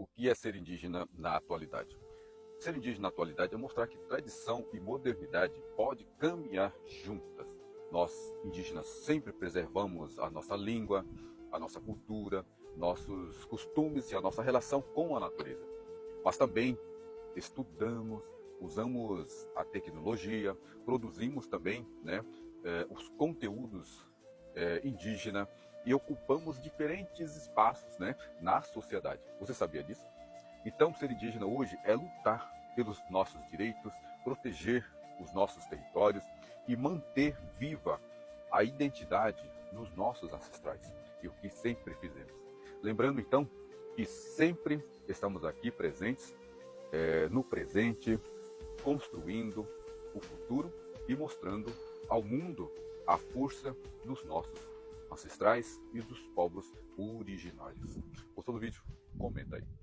o que é ser indígena na atualidade? Ser indígena na atualidade é mostrar que tradição e modernidade podem caminhar juntas. Nós, indígenas, sempre preservamos a nossa língua, a nossa cultura, nossos costumes e a nossa relação com a natureza. Mas também estudamos, usamos a tecnologia, produzimos também, os conteúdos indígenas e ocupamos diferentes espaços, na sociedade. Você sabia disso? Então, ser indígena hoje é lutar pelos nossos direitos, proteger os nossos territórios e manter viva a identidade dos nossos ancestrais e o que sempre fizemos. Lembrando, então, que sempre estamos aqui presentes no presente, construindo o futuro e mostrando ao mundo a força dos nossos ancestrais e dos povos originários. Gostou do vídeo? Comenta aí.